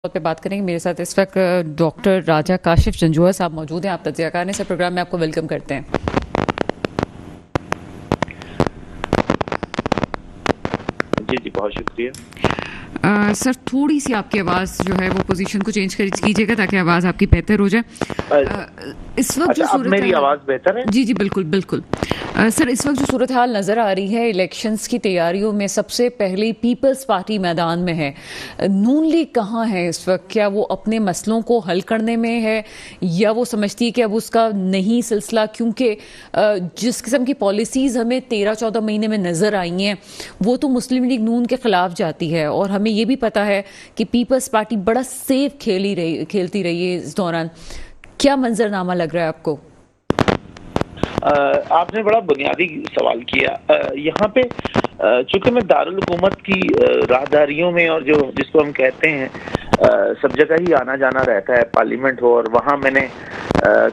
पे बात करेंगे। मेरे साथ इस वक्त डॉक्टर राजा काशिफ जंजुआ साहब मौजूद हैं। आप तज्ज़ियाकार ने, इस प्रोग्राम में आपको वेलकम करते हैं। जी जी, बहुत शुक्रिया। सर, थोड़ी सी आपकी आवाज़ जो है वो पोजीशन को चेंज कीजिएगा ताकि आवाज़ आपकी बेहतर हो जाए। इस वक्त अच्छा, जो अब मेरी आवाज़ बेहतर है? जी जी, बिल्कुल बिल्कुल। सर, इस वक्त जो सूरत हाल नज़र आ रही है इलेक्शंस की तैयारियों में, सबसे पहले पीपल्स पार्टी मैदान में है। नून लीग कहाँ है इस वक्त? क्या वो अपने मसलों को हल करने में है या वो समझती है कि अब उसका नहीं सिलसिला, क्योंकि जिस किस्म की पॉलिसीज़ हमें 13-14 महीने में नज़र आई हैं वो तो मुस्लिम लीग नून के ख़िलाफ़ जाती है। और हमें ये भी पता है कि पीपल्स पार्टी बड़ा सेफ खेलती रही है इस दौरान। क्या मंजरनामा लग रहा है आपको? आपने बड़ा बुनियादी सवाल किया। यहाँ पे चूंकि मैं दारुल हुकूमत की राहदारियों में, और जो जिसको हम कहते हैं सब जगह ही आना जाना रहता है, पार्लियामेंट हो, और वहाँ मैंने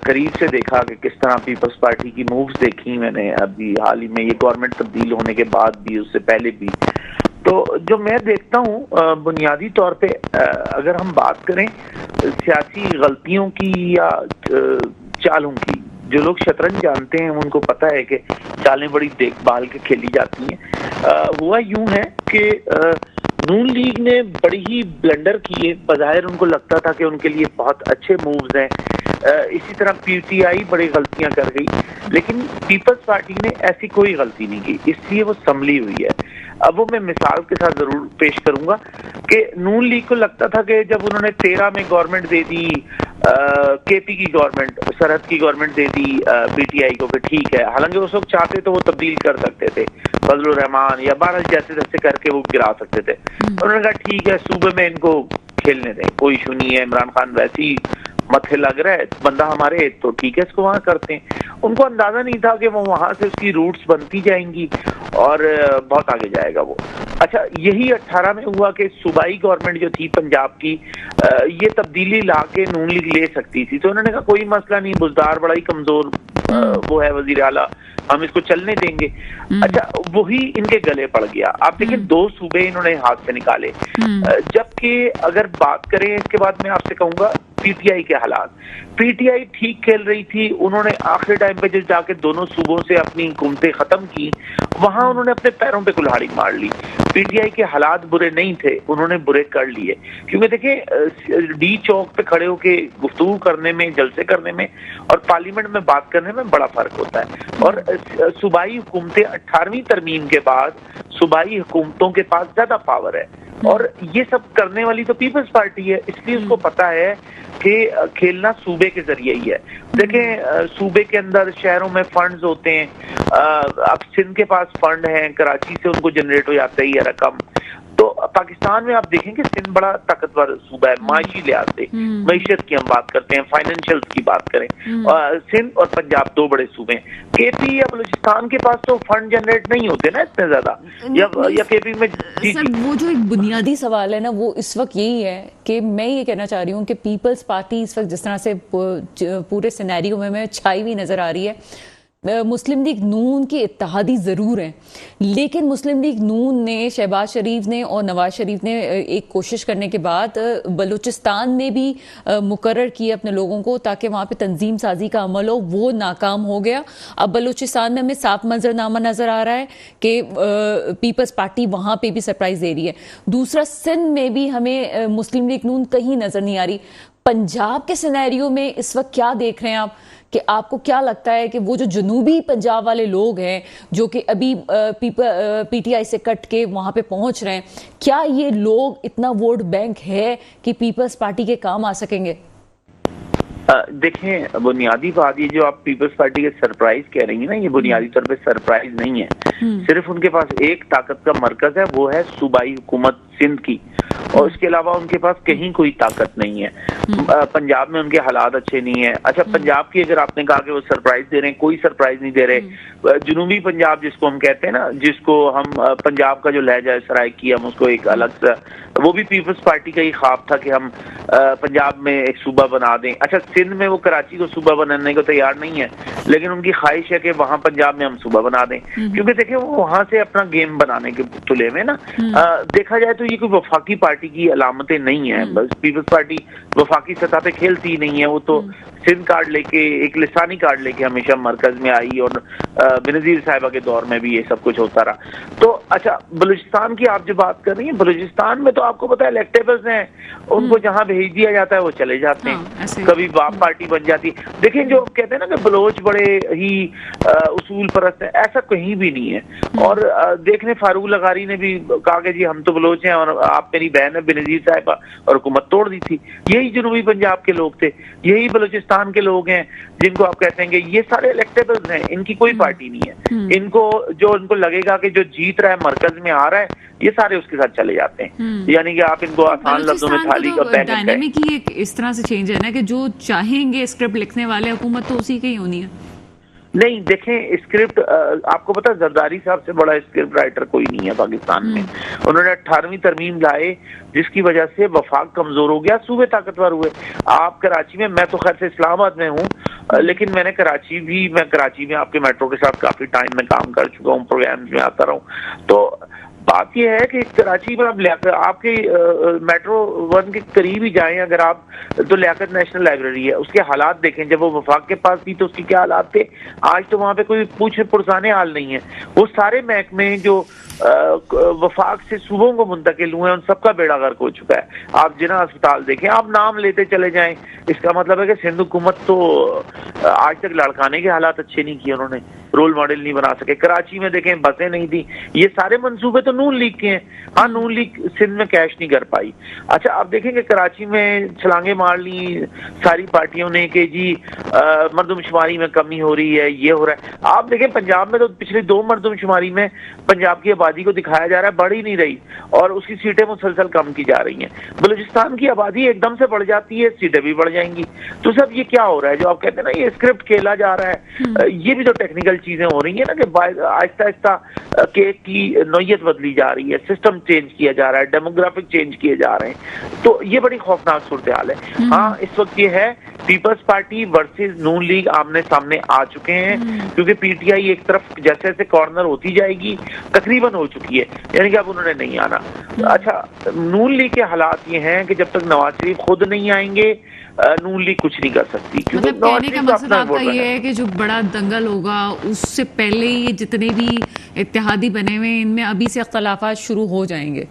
करीब से देखा कि किस तरह पीपल्स पार्टी की मूव्स देखी मैंने अभी हाल ही में, ये गवर्नमेंट तब्दील होने के बाद भी, उससे पहले भी। तो जो मैं देखता हूँ बुनियादी तौर पे, अगर हम बात करें सियासी गलतियों की या चालों की, जो लोग शतरंज जानते हैं उनको पता है कि चालें बड़ी देखभाल के खेली जाती हैं। हुआ यूं है कि नून लीग ने बड़ी ही ब्लंडर किए। बज़ाहिर उनको लगता था कि उनके लिए बहुत अच्छे मूव्स हैं। इसी तरह पीटीआई बड़ी गलतियां कर गई, लेकिन पीपल्स पार्टी ने ऐसी कोई गलती नहीं की, इसलिए वो संभली हुई है। अब वो मैं मिसाल के साथ जरूर पेश करूंगा कि नून लीग को लगता था कि जब उन्होंने 13 में गवर्नमेंट दे दी, केपी की गवर्नमेंट, सरहद की गवर्नमेंट दे दी पीटीआई को, कि ठीक है, हालांकि उस वक्त चाहते तो वो तब्दील कर सकते थे, फजलुर रहमान या 12 जैसे जैसे करके वो गिरा सकते थे। उन्होंने कहा ठीक है, सूबे में इनको खेलने दें, कोई इशू नहीं है, इमरान खान वैसे ही मथे लग रहा है बंदा हमारे, तो ठीक है इसको वहां करते हैं। उनको अंदाजा नहीं था कि वो वहां से उसकी रूट्स बनती जाएंगी और बहुत आगे जाएगा वो। अच्छा, यही 18 में हुआ कि सूबाई गवर्नमेंट जो थी पंजाब की, ये तब्दीली ला के नून लीग ले सकती थी, तो उन्होंने कहा कोई मसला नहीं, बुजदार बड़ा ही कमजोर वो है वजीर आला, हम इसको चलने देंगे। अच्छा, वही इनके गले पड़ गया। आप देखिए, 2 सूबे इन्होंने हाथ से निकाले। जबकि अगर बात करें इसके बाद, मैं आपसे कहूंगा पीटीआई के हालात, पीटीआई ठीक खेल रही थी। उन्होंने आखिरी टाइम पे जो जाके दोनों सूबों से अपनी हुकूमतें खत्म की, वहां उन्होंने अपने पैरों पे कुल्हाड़ी मार ली। पीटीआई के हालात बुरे नहीं थे, उन्होंने बुरे कर लिए। क्योंकि देखिए, डी चौक पे खड़े होके गुफ्तगू करने में, जलसे करने में, और पार्लियामेंट में बात करने में बड़ा फर्क होता है। और सूबाई हुकूमतें 18वीं तरमीम के बाद सूबाई हुकूमतों के पास ज्यादा पावर है, और ये सब करने वाली तो पीपल्स पार्टी है, इसलिए उसको पता है कि खेलना सूबे के जरिए ही है। देखें, सूबे के अंदर शहरों में फंड्स होते हैं। अब सिंध के पास फंड है, कराची से उनको जनरेट हो जाता है ये रकम। तो पाकिस्तान में आप देखेंगे सिंध बड़ा ताकतवर सूबा है माशी लिहाज से, मईशत की हम बात करते हैं, फाइनेंशियल की बात करें, सिंध और पंजाब 2 बड़े सूबे हैं। केपी या बलूचिस्तान के पास तो फंड जनरेट नहीं होते ना इतने ज्यादा, या केपी में। जी सर, वो जो एक बुनियादी सवाल है ना, वो इस वक्त यही है कि मैं ये कहना चाह रही हूँ कि पीपल्स पार्टी इस वक्त जिस तरह से पूरे सिनेरियो में छाई हुई नजर आ रही है, मुस्लिम लीग नून की इत्तेहादी ज़रूर हैं, लेकिन मुस्लिम लीग नून ने, शहबाज शरीफ ने और नवाज शरीफ ने एक कोशिश करने के बाद बलूचिस्तान में भी मुकर्रर किए अपने लोगों को ताकि वहाँ पे तंजीम साजी का अमल हो, वो नाकाम हो गया। अब बलूचिस्तान में हमें साफ मंजरनामा नज़र आ रहा है कि पीपल्स पार्टी वहाँ पे भी सरप्राइज दे रही है। दूसरा, सिंध में भी हमें मुस्लिम लीग नून कहीं नज़र नहीं आ रही। पंजाब के सिनेरियो में इस वक्त क्या देख रहे हैं आप, कि आपको क्या लगता है कि वो जो जनूबी पंजाब वाले लोग हैं जो कि अभी पीटीआई से कट के वहां पे पहुंच रहे हैं, क्या ये लोग इतना वोट बैंक है कि पीपल्स पार्टी के काम आ सकेंगे? देखें, बुनियादी बात, ये जो आप पीपल्स पार्टी के सरप्राइज कह रही हैं ना, ये बुनियादी तौर पे सरप्राइज नहीं है। सिर्फ उनके पास एक ताकत का मरकज है, वो है सूबाई हुकूमत सिंध की, और इसके अलावा उनके पास कहीं कोई ताकत नहीं है। पंजाब में उनके हालात अच्छे नहीं है। अच्छा, पंजाब की अगर आपने कहा कि वो सरप्राइज दे रहे हैं, कोई सरप्राइज नहीं दे रहे। जनूबी पंजाब जिसको हम कहते हैं ना, जिसको हम पंजाब का जो लहजा है सराइकी, हम उसको एक अलग सा, वो भी पीपल्स पार्टी का ही ख्वाब था कि हम पंजाब में एक सूबा बना दें। अच्छा, सिंध में वो कराची को सूबा बनाने को तैयार नहीं है, लेकिन उनकी ख्वाहिश है कि वहां पंजाब में हम सूबा बना दें, क्योंकि देखिए वो वहां से अपना गेम बनाने के तुले में ना देखा जाए तो ये कोई वफाकी पार्टी की अलामतें नहीं है। बस पीपल्स पार्टी वफाकी सतह पे खेलती ही नहीं है, वो तो सिंध कार्ड लेके, एक लिसानी कार्ड लेके हमेशा मरकज में आई, और बेनजीर साहिबा के दौर में भी ये सब कुछ होता रहा। तो अच्छा, बलूचिस्तान की आप जो बात कर रही हैं, बलूचिस्तान में तो आपको पता है इलेक्टेबल्स हैं, उनको जहां भेज दिया जाता है वो चले जाते हैं, कभी बाप पार्टी बन जाती है। देखिए, जो कहते हैं ना कि बलोच बड़े ही उसूल परस्त है, ऐसा कहीं भी नहीं है। और देखने फारूक लगारी ने भी कहा कि जी हम तो बलोच हैं और आप मेरी बहन है बेनजीर साहिबा, और हुकूमत तोड़ दी थी। यही जनूबी पंजाब के लोग थे, यही बलूचिस्तान के लोग हैं जिनको आप कहते हैं कि ये सारे इलेक्टेबल्स हैं, इनकी कोई पार्टी नहीं है। इनको जो इनको लगेगा कि जो जीत रहा है मरकज में आ रहा है, ये सारे उसके साथ चले जाते हैं। यानी कि आप इनको आसान लफ्जों में थाली का बैग डायनेमिक ही एक इस तरह से चेंज है ना कि जो चाहेंगे स्क्रिप्ट लिखने वाले हुकूमत तो उसी की ही होनी है। नहीं, देखें स्क्रिप्ट, आपको पता है जरदारी साहब से बड़ा स्क्रिप्ट राइटर कोई नहीं है पाकिस्तान में। उन्होंने 18वीं तरमीम लाए, जिसकी वजह से वफाक कमजोर हो गया, सूबे ताकतवर हुए। आप कराची में, मैं तो खैर से इस्लामाबाद में हूँ, लेकिन मैं कराची में आपके मेट्रो के साथ काफी टाइम में काम कर चुका हूँ, प्रोग्राम में आता रहा हूँ। तो बात यह है कि कराची में आप आपके मेट्रो 1 के करीब ही जाएं अगर आप, तो लियाकत नेशनल लाइब्रेरी है, उसके हालात देखें। जब वो वफाक के पास थी तो उसके क्या हालात थे, आज तो वहां पे कोई पूछे पुरसाने हाल नहीं है। वो सारे महकमे जो वफाक से सूबों को मुंतकिल हुए हैं, उन सबका बेड़ा गर्क हो चुका है। आप जिना अस्पताल देखें, आप नाम लेते चले जाएं, इसका मतलब है कि सिंध हुकूमत तो आज तक लड़काने के हालात अच्छे नहीं किए उन्होंने, रोल मॉडल नहीं बना सके। कराची में देखें, बसें नहीं थी। ये सारे मंसूबे तो नून लीग के हैं। हाँ, नून लीग सिंध में कैश नहीं कर पाई। अच्छा, आप देखेंगे कराची में छलांगे मार ली सारी पार्टियों ने कि जी मरदमशुमारी में कमी हो रही है, ये हो रहा है। आप देखें पंजाब में तो पिछले 2 मरदमशुमारी में पंजाब की आबादी को दिखाया जा रहा है बढ़ ही नहीं रही, और उसकी सीटें मुसलसल कम की जा रही हैं। बलूचिस्तान की आबादी एकदम से बढ़ जाती है, सीटें भी बढ़ जाएंगी। तो सब ये क्या हो रहा है, जो आप कहते हैं ना ये स्क्रिप्ट खेला जा रहा है, ये भी तो टेक्निकल चीजें हो रही है ना कि आहिस्ता आहिस्ता केक की नौयत बदली जा रही है, सिस्टम चेंज किया जा रहा है, डेमोग्राफिक चेंज किए जा रहे हैं। तो ये बड़ी खौफनाक सूरत हाल है। हाँ, इस वक्त ये है पीपल्स पार्टी वर्सेस नून लीग आमने सामने आ चुके हैं, क्योंकि पीटीआई एक तरफ जैसे जैसे कॉर्नर होती जाएगी, तकरीबन हो चुकी है, यानी कि अब उन्होंने नहीं आना। अच्छा, नून लीग के हालात ये हैं कि जब तक नवाज शरीफ खुद नहीं आएंगे, नून लीग कुछ नहीं कर सकती। क्योंकि मतलब कहने का मकसद आपका ये है कि जो बड़ा दंगल होगा उससे पहले ही जितने भी इत्तेहादी बने हुए हैं, इनमें अभी से अख्तलाफात शुरू हो जाएंगे।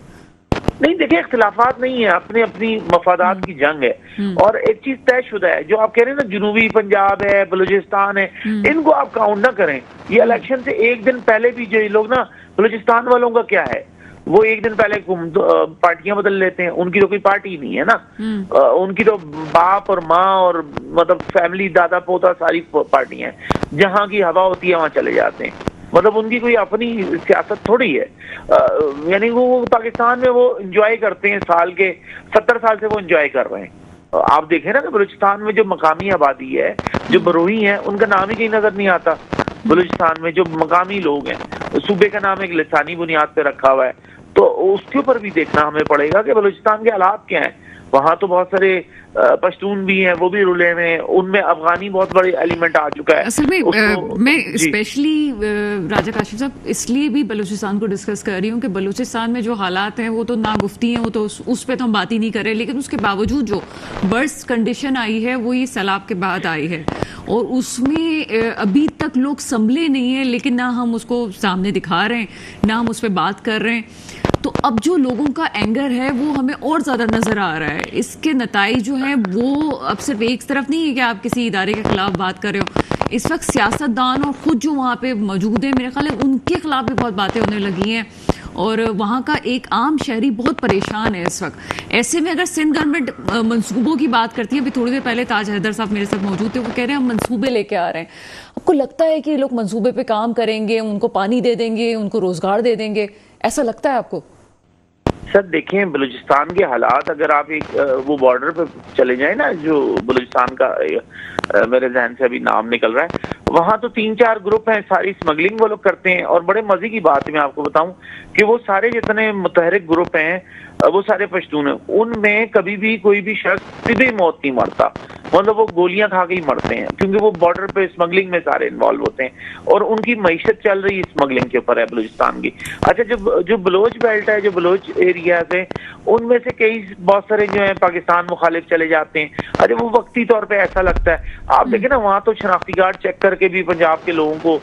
नहीं, देखिए इख्तिलाफात नहीं है, अपनी अपनी मफादात की जंग है। और एक चीज तयशुदा है, जो आप कह रहे हैं ना जनूबी पंजाब है, बलूचिस्तान है, इनको आप काउंट ना करें। ये इलेक्शन से एक दिन पहले भी जो लोग ना, बलूचिस्तान वालों का क्या है, वो एक दिन पहले पार्टियां बदल लेते हैं, उनकी तो कोई पार्टी नहीं है ना। उनकी तो बाप और माँ और मतलब फैमिली, दादा पोता सारी पार्टियां हैं, जहां की हवा होती है वहां चले जाते हैं। मतलब उनकी कोई अपनी सियासत थोड़ी है। यानी वो पाकिस्तान में वो एंजॉय करते हैं, साल के 70 साल से वो एंजॉय कर रहे हैं। आप देखें ना कि बलूचिस्तान में जो मकामी आबादी है, जो बरोही है, उनका नाम ही कहीं नजर नहीं आता। बलूचिस्तान में जो मकामी लोग हैं, सूबे का नाम एक लिसानी बुनियाद पे रखा हुआ है, तो उसके ऊपर भी देखना हमें पड़ेगा कि बलूचिस्तान के हालात क्या हैं। वहां तो बहुत सारे पश्तून भी हैं, वो भी रुले में, उनमें अफगानी बहुत बड़े एलिमेंट आ चुका है। असल में मैं स्पेशली राजा काशिफ साहब इसलिए भी बलूचिस्तान को डिस्कस कर रही हूँ कि बलूचिस्तान में जो हालात हैं वो तो नागुफ्ती हैं, वो तो उस पर तो हम बात ही नहीं कर रहे, लेकिन उसके बावजूद जो बर्स्ट कंडीशन आई है वो ये सैलाब के बाद आई है, और उसमें अभी तक लोग संभले नहीं है, लेकिन ना हम उसको सामने दिखा रहे हैं, ना हम उस पर बात कर रहे हैं। तो अब जो लोगों का एंगर है वो हमें और ज़्यादा नज़र आ रहा है। इसके नताइज जो हैं वो अब सिर्फ एक तरफ नहीं है कि आप किसी इदारे के खिलाफ बात कर रहे हो। इस वक्त सियासतदान और ख़ुद जो वहाँ पे मौजूद हैं, मेरे ख्याल है उनके खिलाफ भी बहुत बातें होने लगी हैं, और वहाँ का एक आम शहरी बहुत परेशान है इस वक्त। ऐसे में अगर सिंध गवर्नमेंट मंसूबों की बात करती है, अभी थोड़ी देर पहले ताज हैदर साहब मेरे साथ मौजूद थे, वो कह रहे हैं हम मंसूबे लेके आ रहे हैं। आपको लगता है कि लोग मंसूबे पे काम करेंगे, उनको पानी दे देंगे, उनको रोजगार दे देंगे, ऐसा लगता है आपको? सर देखें, बलूचिस्तान के हालात, अगर आप एक वो बॉर्डर पे चले जाएं ना, जो बलूचिस्तान का मेरे जहन से अभी नाम निकल रहा है, वहां तो 3-4 ग्रुप हैं, सारी स्मगलिंग वो लोग करते हैं। और बड़े मजे की बात मैं आपको बताऊं कि वो सारे जितने मुतहरिक ग्रुप हैं वो सारे पश्तून हैं, उनमें कभी भी कोई भी शख्स सीधे मौत नहीं मरता, मतलब वो गोलियां खा के ही मरते हैं, क्योंकि वो बॉर्डर पे स्मगलिंग में सारे इन्वॉल्व होते हैं और उनकी मईशत चल रही है स्मगलिंग के ऊपर है बलूचिस्तान की। अच्छा, जो बलोच बेल्ट है, जो बलोच एरियाज है, उनमें से कई बहुत सारे जो है पाकिस्तान मुखालिफ चले जाते हैं। अच्छा, वो वक्ती तौर पे ऐसा लगता है, आप देखें ना, वहां तो शनाख्ती कार्ड चेक करके भी पंजाब के लोगों को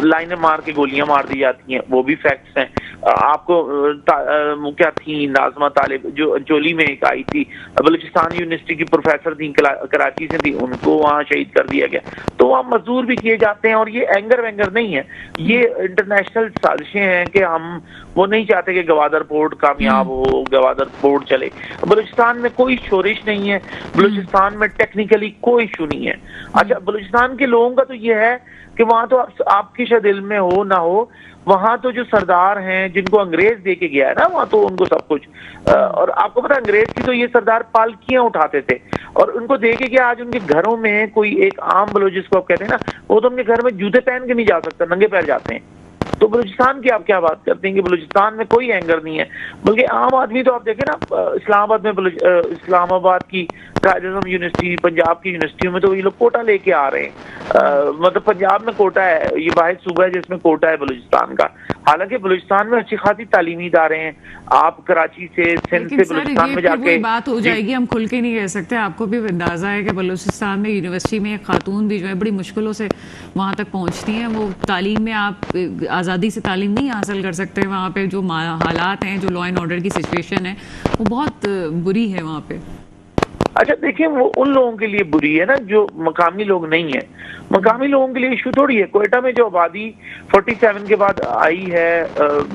लाइनें मार के गोलियां मार दी जाती हैं, वो भी फैक्ट्स हैं। आपको क्या थी नाज़मा तालिब, जो अंचोली में एक आई थी, बलूचिस्तान यूनिवर्सिटी की प्रोफेसर थी, कराची से थी, उनको वहां शहीद कर दिया गया। तो वहां मजदूर भी किए जाते हैं, और ये एंगर वेंगर नहीं है, ये इंटरनेशनल साजिशें हैं कि हम वो नहीं चाहते कि गवादर पोर्ट कामयाब हो, गवादर पोर्ट चले। बलूचिस्तान में कोई शोरिश नहीं है, बलूचिस्तान में टेक्निकली कोई इशू नहीं है। अच्छा, बलूचिस्तान के लोगों का तो ये है कि वहां तो आपकी शायद दिल में हो ना हो, वहां तो जो सरदार हैं जिनको अंग्रेज दे के गया है ना, वहां तो उनको सब कुछ, और आपको पता अंग्रेज की तो ये सरदार पालकियां उठाते थे और उनको दे के गया। आज उनके घरों में कोई एक आम बलोच जिसको आप कहते हैं ना, वो तो अपने घर में जूते पहन के नहीं जा सकता, नंगे पैर जाते हैं। तो बलूचिस्तान की आप क्या बात करते हैं कि बलूचिस्तान में कोई एंगर नहीं है, बल्कि आम आदमी तो आप देखें ना, इस्लामाबाद में इस्लामाबाद की कायद-ए-आज़म यूनिवर्सिटी, पंजाब की यूनिवर्सिटियों में तो ये लोग कोटा लेके आ रहे हैं। मतलब पंजाब में कोटा है, ये वाहिद सूबा है जिसमें कोटा है बलूचिस्तान का। हालांकि बलूचिस्तान में अच्छी खासी तालीमी इदारे हैं, आप कराची से, सिंध से बलूचिस्तान में जाके बात हो जाएगी, हम खुल के नहीं कह सकते। आपको भी अंदाजा है कि बलूचिस्तान में यूनिवर्सिटी में एक खातून भी जो है बड़ी मुश्किलों से वहां तक पहुंचती हैं। वो तालीम में आप आज़ादी से तालीम नहीं हासिल कर सकते, वहाँ पे जो हालात हैं, जो लॉ एंड ऑर्डर की सिचुएशन है, वो बहुत बुरी है वहाँ पे। अच्छा देखिए, वो उन लोगों के लिए बुरी है ना जो मकामी लोग नहीं है, मकामी लोगों के लिए इशू थोड़ी है। कोयटा में जो आबादी 47 के बाद आई है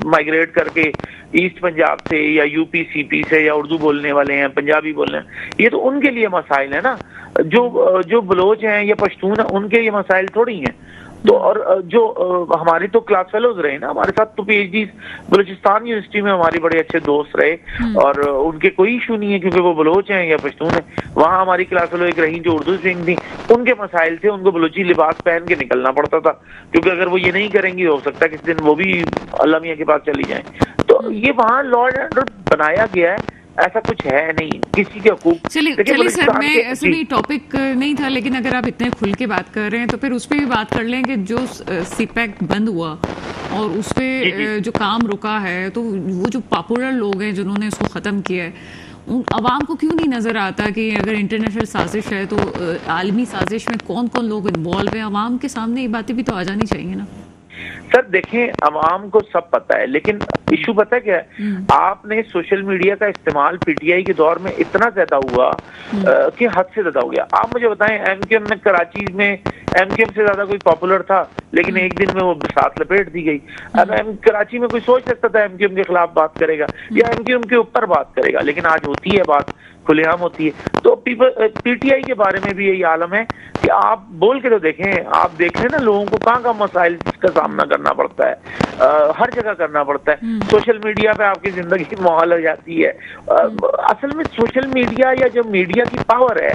माइग्रेट करके ईस्ट पंजाब से या यूपी सीपी से, या उर्दू बोलने वाले हैं, पंजाबी बोलने हैं, ये तो उनके लिए मसाइल है ना। जो बलोच हैं या पश्तून है, उनके ये मसाइल थोड़ी हैं। तो और जो हमारे तो क्लास फेलोज रहे ना, हमारे साथ तो पीएचडी बलूचिस्तान यूनिवर्सिटी में हमारे बड़े अच्छे दोस्त रहे, और उनके कोई इशू नहीं है क्योंकि वो बलोच हैं या पश्तून है। वहाँ हमारी क्लास फेलो एक रही जो उर्दू सिंह थी, उनके मसाइल थे, उनको बलूची लिबास पहन के निकलना पड़ता था, क्योंकि अगर वो ये नहीं करेंगी हो सकता है किसी दिन वो भी अल्लाह मियां के पास चली जाए। तो ये वहाँ लॉ एंड ऑर्डर बनाया गया है, ऐसा कुछ है नहीं किसी के हकूक। चलिए सर, मैं ऐसे नहीं, टॉपिक नहीं था, लेकिन अगर आप इतने खुल के बात कर रहे हैं तो फिर उस पर भी बात कर लें कि जो सीपैक बंद हुआ और उस पर जो काम रुका है, तो वो जो पॉपुलर लोग हैं जिन्होंने उसको ख़त्म किया है, उन अवाम को क्यों नहीं नज़र आता कि अगर इंटरनेशनल साजिश है तो आलमी साजिश में कौन कौन लोग इन्वॉल्व हैं? अवाम के सामने ये बातें भी तो आ जानी चाहिए ना। सर देखें, अवाम को सब पता है, लेकिन इशू पता क्या है, आपने सोशल मीडिया का इस्तेमाल पीटीआई के दौर में इतना ज्यादा हुआ कि हद से ज्यादा हो गया। आप मुझे बताएं, एमक्यूएम में कराची में एमक्यूएम से ज्यादा कोई पॉपुलर था, लेकिन एक दिन में वो साथ लपेट दी गई। अब कराची में कोई सोच सकता था एमक्यूएम के खिलाफ बात करेगा या एमक्यूएम के ऊपर बात करेगा, लेकिन आज होती है बात, खुलेआम होती है। तो पीटीआई के बारे में भी यही आलम है कि आप बोल के तो देखें, आप देख रहे हैं ना लोगों को कहाँ मसाइल का सामना करना पड़ता है, हर जगह करना पड़ता है। सोशल मीडिया पे आपकी जिंदगी माहौल हो जाती है। असल में सोशल मीडिया या जो मीडिया की पावर है,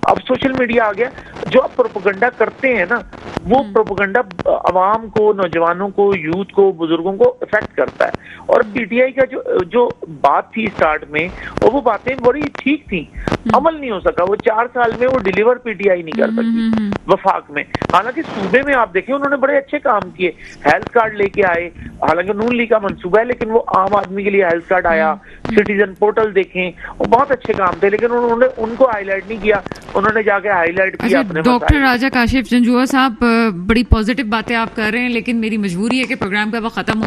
अब सोशल मीडिया आ गया, जो आप प्रोपेगेंडा करते हैं ना, वो प्रोपेगेंडा अवाम को, नौजवानों को, यूथ को, बुजुर्गों को इफेक्ट करता है। और पीटीआई का जो बात थी स्टार्ट में, और वो बातें बड़ी ठीक थी, अमल नहीं हो सका। वो 4 साल में वो डिलीवर पीटीआई नहीं कर सकी वफाक में। हालांकि सूबे में आप देखें उन्होंने बड़े अच्छे काम किए, हेल्थ कार्ड लेके आए, हालांकि नून लीग का मंसूबा है, लेकिन वो आम आदमी के लिए हेल्थ कार्ड आया, सिटीजन पोर्टल देखें, वो बहुत अच्छे काम थे, लेकिन उन्होंने उनको हाईलाइट नहीं किया, उन्होंने जाके हाईलाइट किया अपने। डॉक्टर राजा काशिफ जंजुआ साहब, बड़ी पॉजिटिव बातें आप कर रहे हैं, लेकिन मेरी मजबूरी है कि प्रोग्राम का वक्त खत्म